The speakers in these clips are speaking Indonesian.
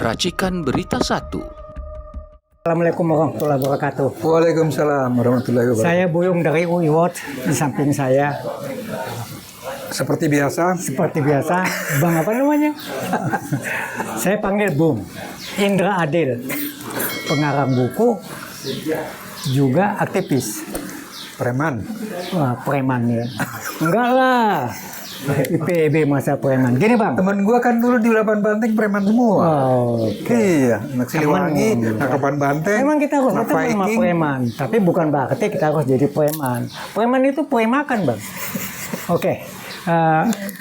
Racikan Berita 1. Assalamualaikum warahmatullahi wabarakatuh. Waalaikumsalam warahmatullahi wabarakatuh. Saya Buyung dari UIWOT, di samping saya Seperti biasa, Bang apa namanya? Saya panggil Bung Indra Adil, pengarang buku, juga aktivis. preman. Wah, preman ya. Enggak lah. IPB masa preman. Gini Bang. Temen gua kan dulu di Lapan Banteng preman semua. Oh, Iya, anak Siliwangi, anak Lapan Banteng. memang kita harus anak ketemu sama Viking. preman, tapi bukan berarti kita harus jadi preman. Preman itu premakan Bang. Oke,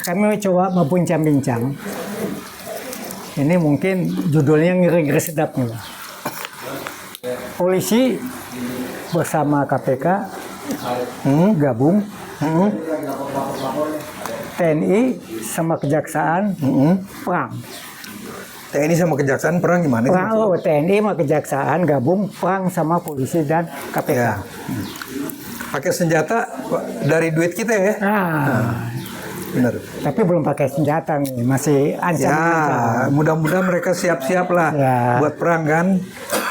kami coba membincang-bincang. Ini mungkin judulnya ngeri-ngeri sedap nih Bang. Polisi bersama KPK gabung, TNI sama Kejaksaan perang. TNI sama Kejaksaan perang gimana sih? Perang, oh, TNI sama Kejaksaan gabung perang sama polisi dan KPK. Ya. Pakai senjata dari duit kita ya. Bener. Tapi belum pakai senjata nih, masih ancam-ancam. Ya, mudah-mudahan mereka siap-siap lah Ya. buat perang kan.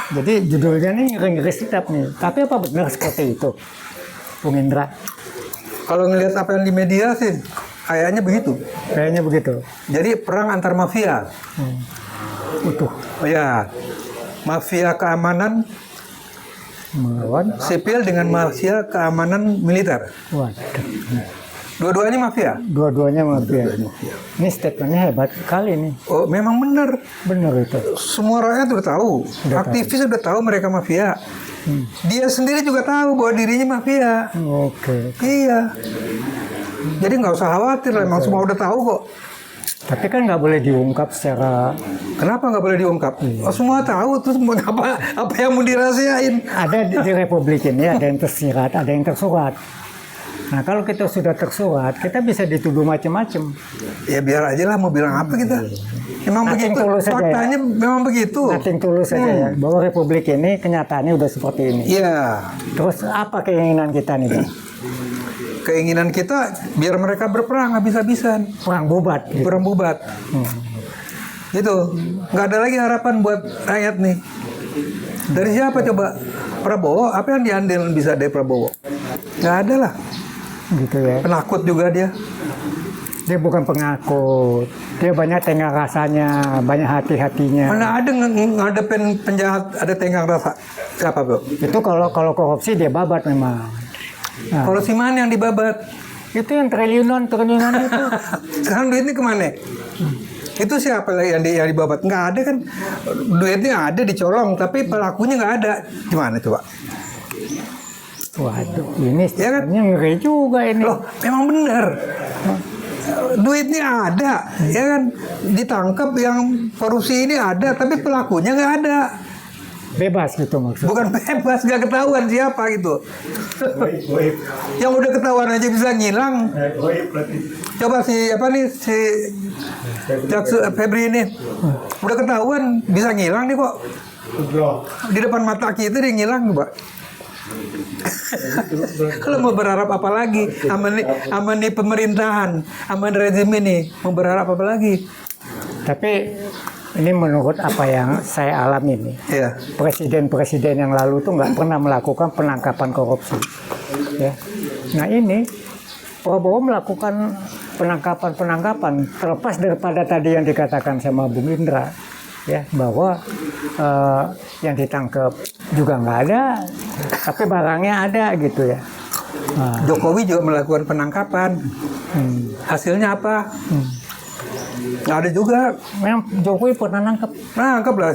Jadi judulnya nih ngeri-ngeri sedap nih. Tapi apa benar seperti itu, Bung Indra? Kalau ngelihat apa yang di media sih, kayaknya begitu. Kayaknya begitu. Jadi perang antar mafia. Utuh Oh ya, mafia keamanan melawan. sipil dengan mafia keamanan militer. Waduh. Dua-duanya mafia. Dua-duanya mafia. Ini statementnya hebat kali nih. Oh, memang benar. Benar itu. Semua rakyat udah tahu. Aktivis udah tahu mereka mafia. Dia sendiri juga tahu bahwa dirinya mafia. Oke. Iya. Jadi nggak usah khawatir lah. Emang semua udah tahu kok. Tapi kan nggak boleh diungkap secara. Kenapa nggak boleh diungkap? Oh, semua tahu. Terus mau apa yang mau dirahasiain? Ada di Republik ini ada yang tersirat, ada yang tersurat. Nah kalau kita sudah tersurat, kita bisa dituduh macam-macam. Ya biar aja lah mau bilang apa kita. Memang Nothing begitu. tulus saja ya. Faktanya memang begitu. Nating tulus saja ya, bahwa Republik ini kenyataannya udah seperti ini. Iya. Terus apa keinginan kita nih Bang? Keinginan kita biar mereka berperang habis-habisan. Perang bubat gitu. Perang bubat. Gitu. Nggak ada lagi harapan buat rakyat nih. Dari siapa coba? Prabowo? Apa yang diandalkan bisa dari Prabowo? Nggak ada lah. Gitu ya. Penakut juga dia. Dia bukan pengakut. Dia banyak tengah rasanya, banyak hati-hatinya. Mana ada ngadepin penjahat ada tenggang rasa? Siapa bro? Itu kalau korupsi dia babat memang. Nah, Kalau si mana yang dibabat? itu yang triliunan itu. Sekarang duitnya kemana? Itu siapa lagi yang dibabat? Nggak ada kan? Duitnya ada dicolong, tapi pelakunya nggak ada. Gimana coba? Waduh, ini Ya kan? sebenarnya ngeri juga ini. Loh, memang benar. Duitnya ada, ya kan? Ditangkap yang korupsi ini ada, tapi pelakunya nggak ada. Bebas gitu maksudnya. Bukan bebas, nggak ketahuan siapa gitu. Yang udah ketahuan aja bisa ngilang. Coba si Febri ini udah ketahuan bisa ngilang nih kok. Di depan mata kita dia ngilang Pak. Kalau mau berharap apa lagi aman nih pemerintahan, aman rezim ini, mau berharap apa lagi? Tapi ini menurut apa yang saya alami nih, Ya, presiden-presiden yang lalu tuh nggak pernah melakukan penangkapan korupsi. Ya. Nah ini Prabowo melakukan penangkapan terlepas daripada tadi yang dikatakan sama Bung Indra, ya bahwa yang ditangkap juga nggak ada, tapi barangnya ada gitu ya. Nah, Jokowi juga melakukan penangkapan. Hasilnya apa? Nggak ada juga. memang Jokowi pernah nangkep. Nangkep lah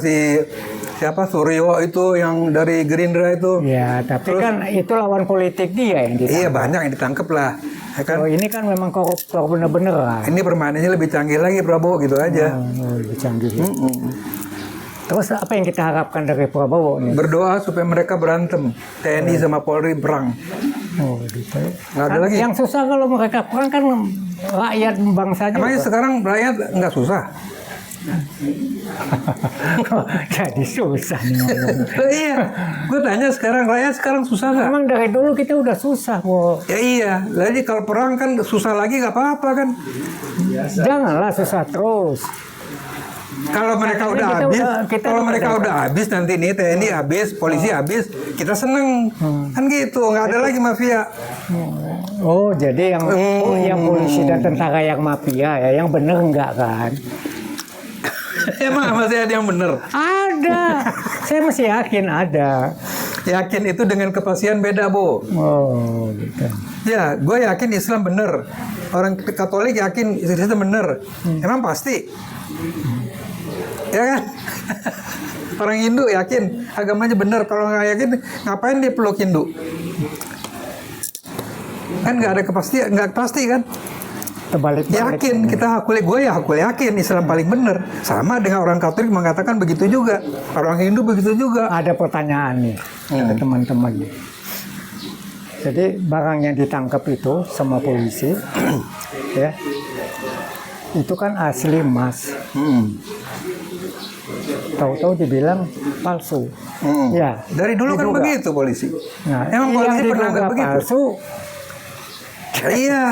siapa Suryo itu yang dari Gerindra itu. Ya, tapi kan itu lawan politik dia yang ditangkap. Iya banyak yang ditangkap lah. Ya kan? Oh, ini kan memang koruptor bener-bener lah. Ini permainannya lebih canggih lagi Prabowo gitu aja. Oh, lebih canggih. Terus apa yang kita harapkan dari Prabowo nih? Berdoa supaya mereka berantem. TNI sama Polri perang. Oh, gitu. Nggak ada lagi. Yang susah kalau mereka perang kan rakyat bangsanya. Emangnya sekarang rakyat nggak susah? Jadi susah nih ngomongnya. Iya, gue tanya sekarang rakyat sekarang susah nggak? Emang dari dulu kita udah susah kok. Ya iya, jadi kalau perang kan susah lagi nggak apa-apa kan? Janganlah susah terus. Kalau mereka Karena udah kita habis, kita kalau udah mereka dapat. udah habis nanti nih TNI habis, polisi habis, kita seneng. Kan gitu, nggak ada lagi mafia. Oh, jadi yang polisi dan tentara yang mafia ya, yang bener enggak kan? Emang masih ada yang bener? Ada, saya masih yakin ada. Yakin itu dengan kepastian beda, Bo. Oh, gitu. Ya, gue yakin Islam bener. Orang Katolik yakin Islam bener. Emang pasti? Ya kan? Orang Hindu yakin agamanya bener. Kalau nggak yakin, ngapain dia peluk Hindu? Kan nggak ada kepastian, nggak pasti kan? Terbalik. Yakin, gue yakin Islam paling bener. Sama dengan orang Katolik mengatakan begitu juga. Orang Hindu begitu juga. Ada pertanyaan nih dari teman-teman. Jadi barang yang ditangkap itu sama polisi, ya, itu kan asli emas. Tahu-tahu dibilang palsu. Ya. Dari dulu kan diduga. begitu polisi. Nah, Emang polisi yang pernah diduga nggak begitu? palsu, Iya,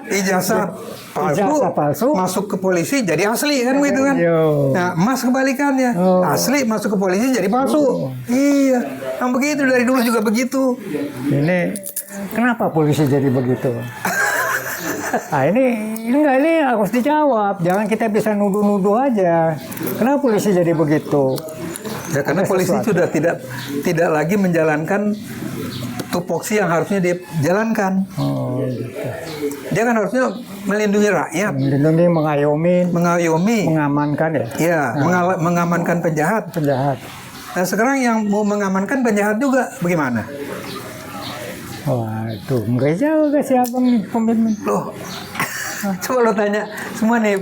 ijazah palsu, masuk ke polisi jadi asli kan gitu kan? Yo. Nah, emas kebalikannya, asli masuk ke polisi jadi palsu. Iya, yang begitu dari dulu juga begitu. Ini kenapa polisi jadi begitu? Nah, ini harus dijawab. Jangan kita bisa nuduh-nuduh aja. Kenapa polisi jadi begitu? Ya karena Ada polisi sesuatu. sudah tidak lagi menjalankan tupoksi yang harusnya dijalankan. Oh, gitu. Dia kan harusnya melindungi rakyat, Melindungi, mengayomi, mengamankan ya. ya, mengamankan penjahat. Penjahat. Nah sekarang yang mau mengamankan penjahat juga bagaimana? Wah, itu gereja juga siapa nih komitmen? Loh, coba lo tanya semua nih,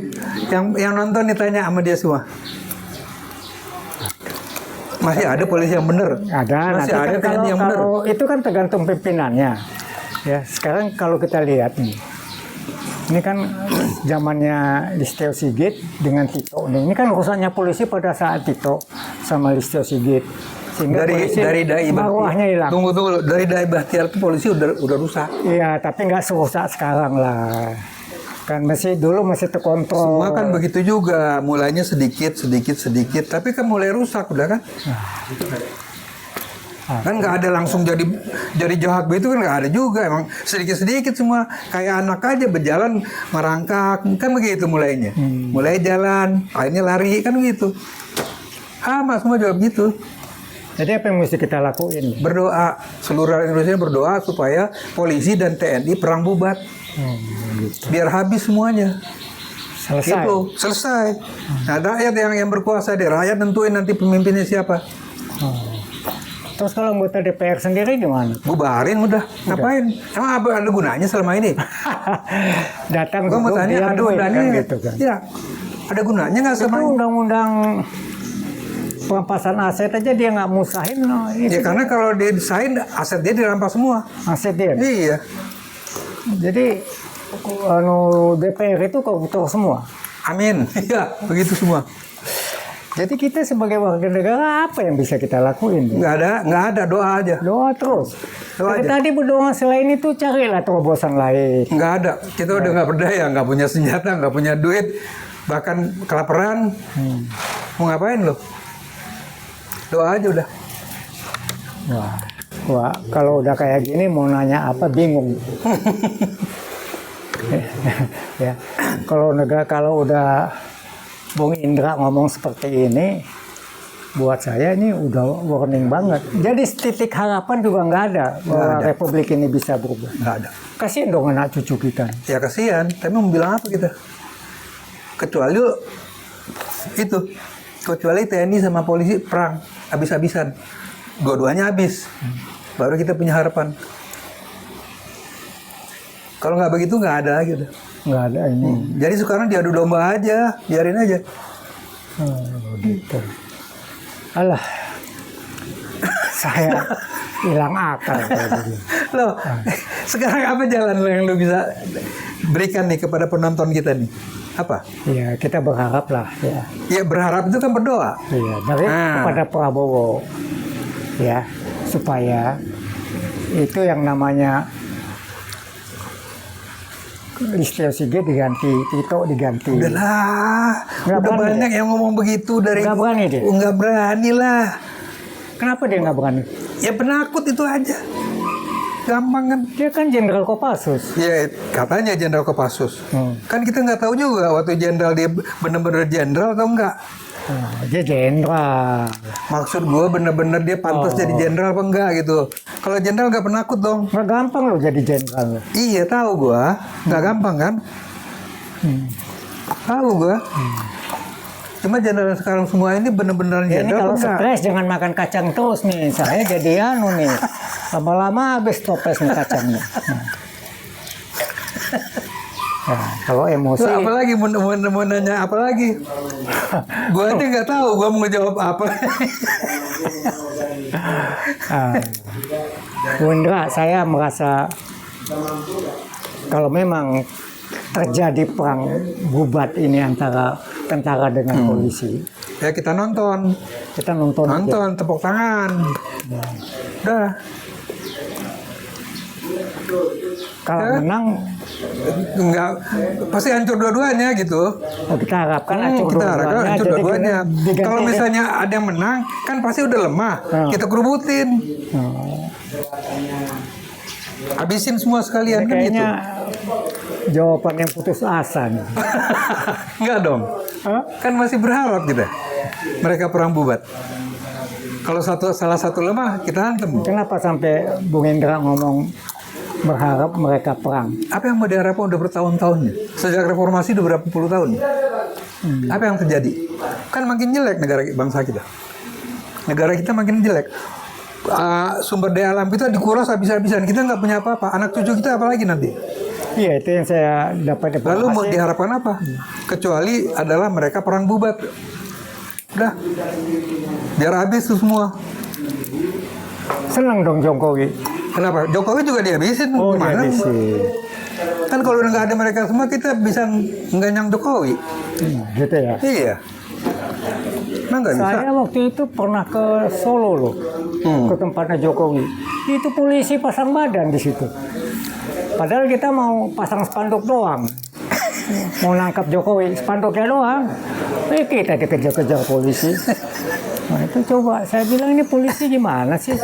yang nonton nih tanya sama dia semua. Masih ada polisi yang benar? Ada. Masih Nanti ada kan TNI yang benar? kalau itu kan tergantung pimpinannya. Ya, sekarang kalau kita lihat nih, ini kan zamannya Listio Sigit dengan Tito. Ini kan urusannya polisi pada saat Tito sama Listio Sigit. Sehingga dari Dai bawahnya hilang. Tunggu, dari Dai Bahtiar itu polisi udah rusak. Iya, tapi nggak serusak sekarang lah. Kan dulu masih terkontrol. Semua kan begitu juga, mulainya sedikit, tapi kan mulai rusak udah kan? Kan nggak ada langsung jadi jahat begitu kan nggak ada juga, emang sedikit semua kayak anak aja berjalan merangkak kan begitu mulainya, mulai jalan, akhirnya lari kan gitu. Mas semua juga begitu. Jadi apa yang mesti kita lakuin? Berdoa, seluruh rakyat Indonesia berdoa supaya polisi dan TNI perang bubat. Gitu. Biar habis semuanya. Selesai. Gitu, selesai. Nah, rakyat yang berkuasa deh, rakyat nentuin nanti pemimpinnya siapa. Terus kalau anggota DPR sendiri gimana? Bubarin udah. Ngapain? Emang apa ada gunanya selama ini? Datang Gua mau duduk, tanya, biar ada duit, gunanya kan nggak? gitu kan. Ya, ada gunanya nggak Itu selama ini? undang-undang perampasan aset aja dia nggak musahin. No, Ya karena kalau dia desain aset dia dirampas semua. aset dia. Iya. Jadi DPR itu koruptor semua. Amin. Iya, begitu semua. Jadi kita sebagai warga negara apa yang bisa kita lakuin? Nggak ada doa aja. Doa terus. Doa Dari aja. tadi berdoa selain itu carilah terobosan lain. Nggak ada. Kita udah nggak berdaya, nggak punya senjata, nggak punya duit, bahkan kelaparan. Mau ngapain lo? Doa aja udah. Wah, kalau udah kayak gini mau nanya apa bingung. Ya, kalau udah Bung Indra ngomong seperti ini, buat saya ini udah warning banget. Jadi titik harapan juga nggak ada bahwa ada. Republik ini bisa berubah. Nggak ada. Kasihin dong anak cucu kita. Ya kasihan, tapi mau bilang apa kita? Kecuali TNI sama polisi perang habis-habisan. Dua-duanya habis. Baru kita punya harapan. Kalau nggak begitu nggak ada gitu. Nggak ada ini. Jadi sekarang diadu domba aja, biarin aja. Gitu. Alah, saya hilang akal. kayak begini. Loh, sekarang apa jalan yang lu bisa berikan nih kepada penonton kita nih? Apa? Ya, kita berharap lah. Ya, Ya berharap itu kan berdoa. ya dari kepada Prabowo, ya supaya itu yang namanya Listio Sigit diganti, Tito diganti. Udahlah, Nggak udah berani banyak yang ngomong begitu dari. Nggak berani dia? Nggak berani lah. Kenapa dia nggak berani? Ya penakut itu aja. Gampang kan? Dia kan Jenderal Kopassus. Ya katanya Jenderal Kopassus. Kan kita nggak tahu juga waktu jenderal dia bener-bener jenderal atau enggak. Dia jenderal. Maksud gue bener-bener dia pantas jadi jenderal apa enggak gitu. Kalau jenderal nggak penakut dong. Nggak gampang loh jadi jenderal. Iya tahu gue, nggak gampang kan? Tahu gue. Cuma jenderal sekarang semua ini bener-bener Ya, ini jenderal kalau apa enggak? stres jangan makan kacang terus nih. Saya jadi anu nih. Lama-lama habis toples nih kacangnya. Nah, kalau emosi, Lah, apalagi mau nanya apa lagi? Gue aja nggak tahu gue mau ngejawab apa. Bu Indra, saya merasa kalau memang terjadi perang bubat ini antara tentara dengan polisi, Ya kita nonton, kita nonton aja. nonton tepuk tangan. Udah. Kalau Ya. menang, Enggak, pasti hancur dua-duanya gitu. kita harapkan hancur Kita harapkan dua-duanya. hancur Jadi dua-duanya. diganti Kalau aja. misalnya ada yang menang, kan pasti udah lemah. Kita kerubutin, habisin semua sekalian kan gitu. Kayaknya jawaban yang putus asa nih. Enggak dong. Hah? Kan masih berharap kita. Mereka perang bubat. Kalau salah satu lemah, kita hantam. Kenapa sampai Bung Indra ngomong berharap mereka perang? Apa yang mau diharapkan udah bertahun-tahun nih? Sejak reformasi udah berapa puluh tahun? Apa yang terjadi? Kan makin jelek negara bangsa kita. Negara kita makin jelek. Sumber daya alam kita dikuras habis-habisan. Kita nggak punya apa-apa. Anak cucu kita apa lagi nanti? Iya, itu yang saya dapat Lalu mau informasi. diharapkan apa? Kecuali adalah mereka perang bubat. Udah. Biar habis tuh semua. Senang dong Jokowi. Kenapa? Jokowi juga dihabisin. Oh, Gimana? iya sih. Kan kalau udah nggak ada mereka semua, kita bisa ngganyang Jokowi. Gitu ya. Iya. Nah, nggak bisa. Saya waktu itu pernah ke Solo loh, ke tempatnya Jokowi. Itu polisi pasang badan di situ. Padahal kita mau pasang spanduk doang, mau nangkap Jokowi, spanduknya doang. Kita dikejar-kejar polisi. Nah itu coba, saya bilang ini polisi gimana sih?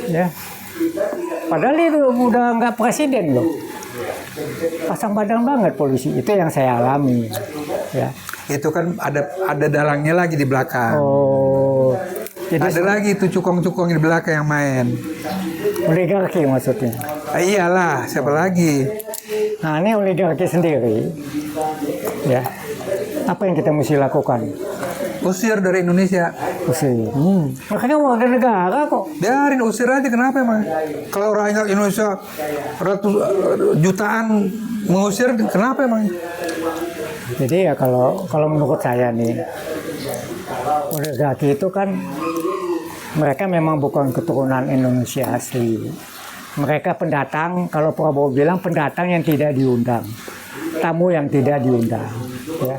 Ya. Padahal itu udah nggak presiden loh. Pasang badan banget polisi. Itu yang saya alami. Ya. Itu kan ada dalangnya lagi di belakang. Oh, jadi Ada lagi itu cukong-cukong di belakang yang main. oligarki maksudnya. Iyalah, siapa lagi? Nah ini oligarki sendiri. Ya. Apa yang kita mesti lakukan? Usir dari Indonesia. Usir. Makanya warga negara kok. Biarin usir aja, kenapa emang? Kalau rakyat Indonesia jutaan mengusir, kenapa emang? Jadi ya kalau menurut saya nih, oligarki itu kan mereka memang bukan keturunan Indonesia asli. Mereka pendatang, kalau Prabowo bilang pendatang yang tidak diundang, tamu yang tidak diundang. Ya.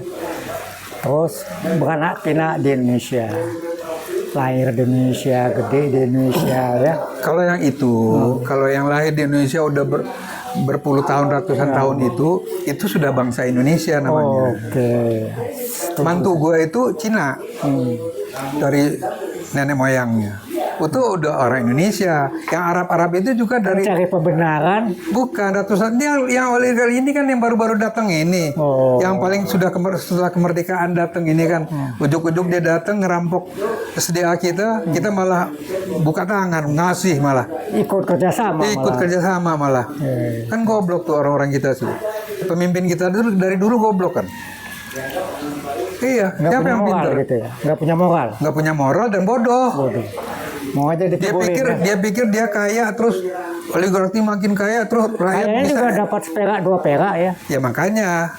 Terus beranak pinak di Indonesia, lahir di Indonesia, gede di Indonesia, ya. Kalau yang itu, kalau yang lahir di Indonesia udah berpuluh tahun, ratusan tahun itu sudah bangsa Indonesia namanya. Oke. Mantu gue itu Cina, dari nenek moyangnya. Itu udah orang Indonesia. Yang Arab itu juga dari Cari pembenaran. bukan ratusan. Dia yang oligarki ini kan yang baru-baru datang ini. Oh. Yang paling sudah setelah kemerdekaan datang ini kan. Ujuk-ujuk dia datang ngerampok SDA kita malah buka tangan, ngasih malah. Ikut kerjasama. Ikut malah. kerjasama malah. Kan goblok tuh orang-orang kita sih. Pemimpin kita dulu dari dulu goblok kan. Iya, Nggak siapa punya yang moral pintar? gitu ya. Nggak punya moral. Nggak punya moral dan bodoh. Bodoh. Mau aja Dia dipukulin. pikir dia kaya terus oligarki makin kaya terus rakyat Kayaknya bisa. juga dapat seperak 2 perak ya. Ya makanya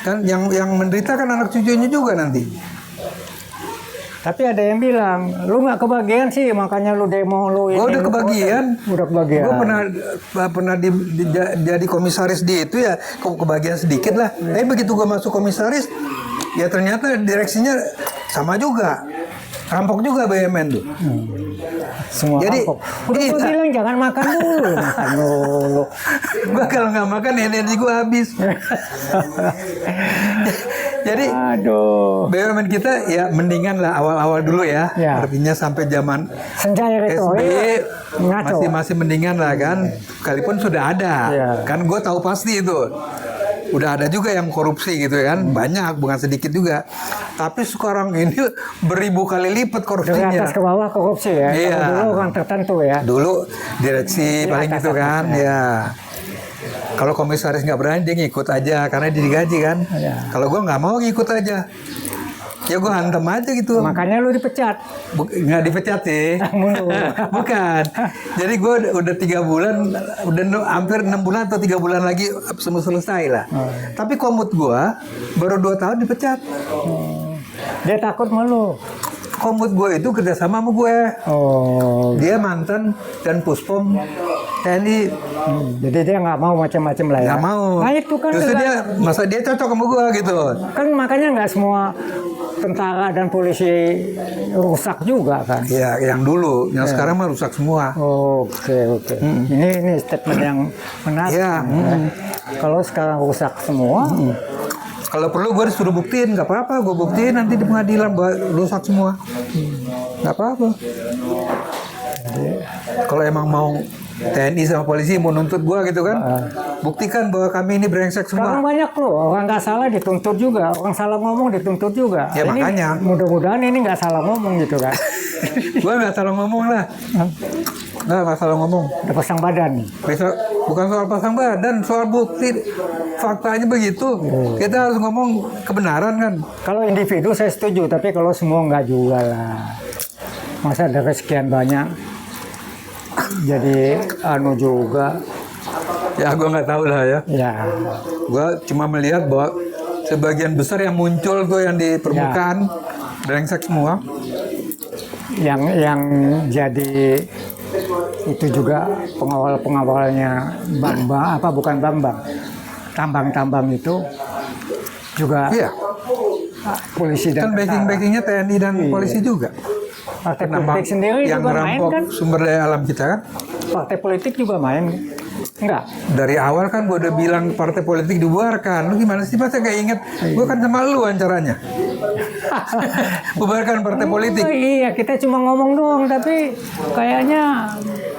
kan yang menderita kan anak cucunya juga nanti. Tapi ada yang bilang, lu nggak kebagian sih, makanya lu demo lu ini. Gue udah lu kebagian. Udah kebagian. Gue pernah jadi komisaris di itu ya kebagian sedikit lah. Tapi begitu gue masuk komisaris, ya ternyata direksinya sama juga. Rampok juga BUMN tuh. Semua Jadi, rampok. Udah gue bilang jangan makan dulu, makan dulu. Gua kalau nggak makan energi gua habis. Jadi Aduh. BUMN kita ya mendingan lah awal-awal dulu ya. Ya. Artinya sampai zaman Senjaya itu SB ngaco. masih mendingan lah kan. Sekalipun sudah ada. Ya. Kan gue tahu pasti itu. Udah ada juga yang korupsi gitu kan. Banyak, bukan sedikit juga. Tapi sekarang ini beribu kali lipat Dari korupsinya. atas ke bawah korupsi ya. Iya. Kalau dulu orang tertentu ya. Dulu direksi Di paling atas gitu kan. atasnya. Ya. Kalau komisaris nggak berani dia ngikut aja karena dia digaji kan. Iya. Kalau gue nggak mau ngikut aja. Ya gue hantem aja gitu. Makanya lu dipecat. Nggak dipecat sih. Mundur. Bukan. Jadi gue udah 3 bulan, udah hampir 6 bulan atau 3 bulan lagi selesai lah. Tapi komut gue baru 2 tahun dipecat. Dia takut malu. Komut gue itu kerjasama sama gue. Oh. Dia mantan dan puspom TNI. Jadi dia nggak mau macam-macam lah ya. Nggak mau. Nah itu kan Justru juga- dia, masa dia cocok sama gue gitu. kan makanya nggak semua tentara dan polisi rusak juga kan. Ya, yang dulu, yang sekarang mah rusak semua. Oke. Ini statement yang menarik. Iya. Kalau sekarang rusak semua, Kalau perlu gue disuruh buktiin, nggak apa-apa, gue buktiin nanti di pengadilan bahwa rusak semua, nggak apa-apa. Kalau emang mau TNI sama polisi mau nuntut gue gitu kan, buktikan bahwa kami ini brengsek sekarang semua. banyak loh orang nggak salah dituntut juga, orang salah ngomong dituntut juga. Ya, Ini makanya. mudah-mudahan ini nggak salah ngomong gitu kan. Gue nggak salah ngomong lah, nggak salah ngomong. Ada pasang badan nih. Besok bukan soal pasang badan, soal bukti, faktanya begitu. Kita harus ngomong kebenaran kan. Kalau individu saya setuju, tapi kalau semua nggak juga lah. Masa dari sekian banyak jadi anu juga. Ya gue nggak tahu lah ya. Ya, Gue cuma melihat bahwa sebagian besar yang muncul tuh yang di permukaan brengsek semua. yang jadi itu juga pengawalnya Bambang bukan Bambang, tambang itu juga Iya, polisi kan dan backing-backingnya TNI dan polisi juga. partai Penambang politik sendiri yang juga main ngerampok kan, sumber daya alam kita kan. partai politik juga main enggak. Dari awal kan gue udah bilang partai politik dibubarkan. Lu gimana sih masa gak inget? Gue kan sama lu acaranya. Bubarkan partai politik. Oh, iya, kita cuma ngomong doang, tapi kayaknya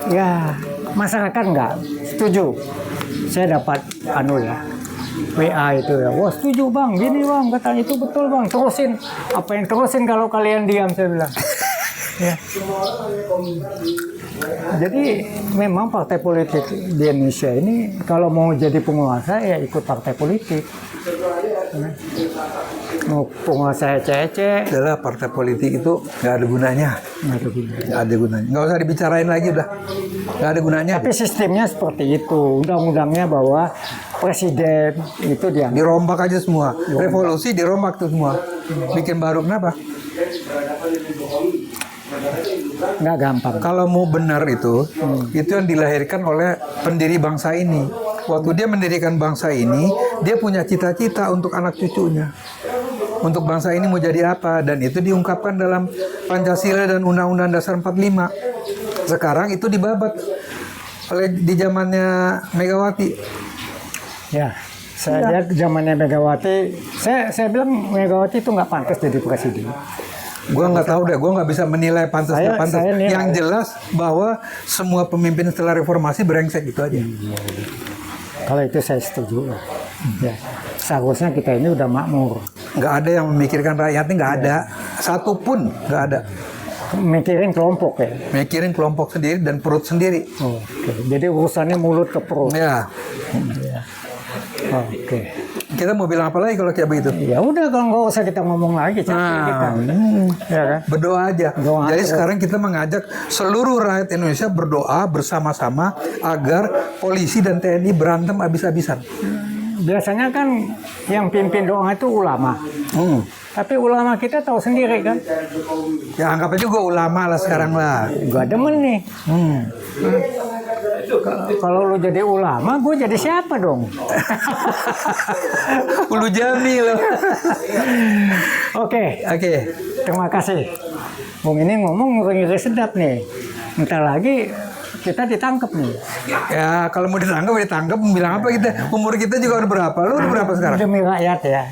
ya masyarakat nggak setuju. Saya dapat anu ya, WA itu ya, wah setuju bang, gini bang, katanya itu betul bang, terusin. Apa yang terusin kalau kalian diam, saya bilang. Ya. Jadi memang partai politik di Indonesia ini kalau mau jadi penguasa ya ikut partai politik. Mau penguasa ece-ece Adalah partai politik itu nggak ada gunanya. nggak ada gunanya. Nggak ada gunanya. Nggak usah dibicarain lagi udah. Nggak ada gunanya. Tapi sistemnya seperti itu, undang-undangnya bahwa presiden itu dia Dirombak aja semua. Revolusi dirombak tuh semua. Bikin baru kenapa? nggak gampang. Kalau mau benar itu yang dilahirkan oleh pendiri bangsa ini. Waktu dia mendirikan bangsa ini, dia punya cita-cita untuk anak cucunya. Untuk bangsa ini mau jadi apa, dan itu diungkapkan dalam Pancasila dan Undang-Undang Dasar 45. Sekarang itu dibabat oleh di zamannya Megawati. Ya, saya lihat zamannya Megawati, saya bilang Megawati itu nggak pantas jadi presiden. Gua nggak tahu deh, gua nggak bisa menilai pantas Saya- nggak pantas. saya nilai. Yang jelas bahwa semua pemimpin setelah reformasi brengsek itu aja. Kalau itu saya setuju. Ya, seharusnya kita ini udah makmur. Nggak ada yang memikirkan rakyatnya, nggak ada. Satu pun nggak ada. Mikirin kelompok ya. Mikirin kelompok sendiri dan perut sendiri. Oke, jadi urusannya mulut ke perut. Ya, Oke. kita mau bilang apa lagi kalau kayak begitu? Ya udah kalau nggak usah kita ngomong lagi, capek kita. Ya kan? Berdoa aja. Doa Jadi terus. sekarang kita mengajak seluruh rakyat Indonesia berdoa bersama-sama agar polisi dan TNI berantem habis-habisan. Biasanya kan yang pimpin doa itu ulama. Tapi ulama kita tahu sendiri kan. Ya anggap aja gue ulama lah sekarang lah. Gua demen nih. Kalau lu jadi ulama, gue jadi siapa dong? Ulu Jami loh. Oke, Oke. terima kasih. Bung ini ngomong ngeri sedap nih. Ntar lagi kita ditangkap nih. Ya kalau mau ditangkap bilang apa kita? Umur kita juga udah berapa? Lu udah berapa sekarang? Demi rakyat ya.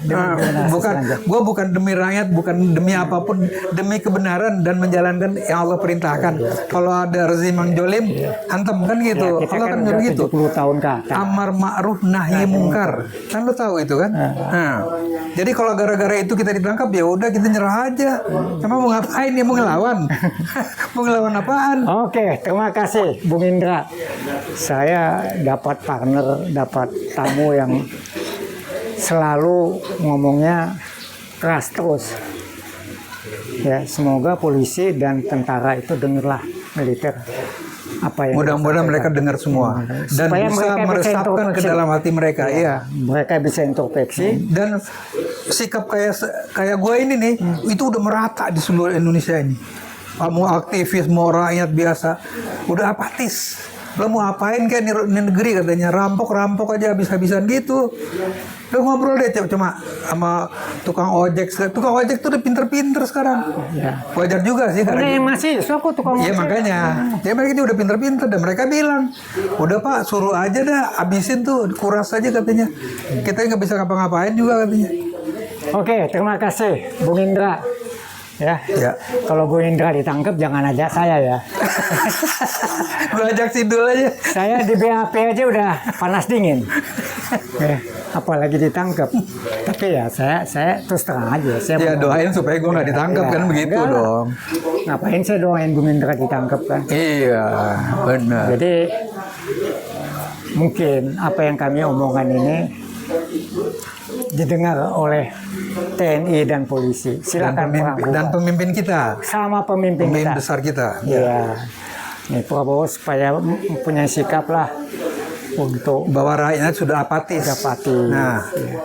Gue bukan demi rakyat, bukan demi apapun, demi kebenaran dan menjalankan yang Allah perintahkan. Kalau ada rezim yang jolim, hantam kan gitu. Kita Allah kan kan nyuruh udah gitu. 70 tahun ke atas. Amar ma'ruf nahi mungkar. Kan lo tahu itu kan? Nah, jadi kalau gara-gara itu kita ditangkap ya udah kita nyerah aja. Emang mau ngapain ya, mau ngelawan? Mau ngelawan apaan? Oke, terima kasih Bung Indra. Saya dapat partner, dapat tamu yang selalu ngomongnya keras terus. Ya, semoga polisi dan tentara itu dengarlah, militer. Apa yang Mudah-mudahan mereka dengar semua dan supaya bisa mereka meresapkan ke introspeksi. dalam hati mereka. Iya. Mereka bisa introspeksi. Dan sikap kayak gue ini nih, itu udah merata di seluruh Indonesia ini. Mau aktivis, mau rakyat biasa, udah apatis. Lo mau apain kayak di negeri katanya, rampok aja habis-habisan gitu. Lo ngobrol deh cuma sama tukang ojek. Tukang ojek tuh udah pinter-pinter sekarang. Ya. Wajar juga sih. Ada yang masih, so aku tukang Iya ojek. makanya, ya mereka itu udah pinter-pinter dan mereka bilang, udah Pak suruh aja dah, abisin tuh, kuras aja katanya. Kita nggak bisa ngapa-ngapain juga katanya. Oke, terima kasih Bung Indra. Ya. Ya. Kalau Bung Indra ditangkap jangan ajak saya ya. Gue ajak Sidul aja. Saya di BAP aja udah panas dingin. Apalagi ditangkap. Tapi ya saya terus terang aja. Saya Ya doain supaya gue nggak ditangkap kan begitu enggak lah. dong. Ngapain saya doain Bung Indra ditangkap kan? Iya benar. Jadi mungkin apa yang kami omongkan ini didengar oleh TNI dan polisi. Silakan Dan pemimpin kita, sama pemimpin pemimpin kita. besar kita. Iya. Nih Prabowo supaya mempunyai sikap lah untuk Bahwa rakyat sudah apatis. dapati. Nah, Ya.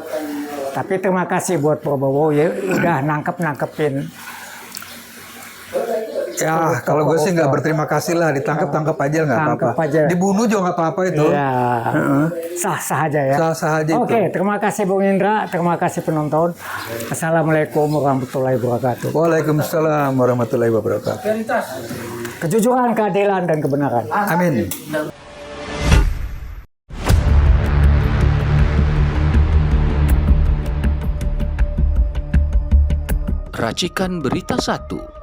Tapi terima kasih buat Prabowo ya udah nangkepin. ya kalau gue sih nggak berterima kasih lah, ditangkap aja nggak Tangkap apa-apa. aja. Dibunuh juga nggak apa-apa itu. Ya. Sah-sah aja ya. Sah-sah aja itu. Oke, terima kasih Bung Indra, terima kasih penonton. Assalamualaikum warahmatullahi wabarakatuh. Waalaikumsalam warahmatullahi wabarakatuh. Kejujuran, keadilan, dan kebenaran. Amin. Racikan Berita 1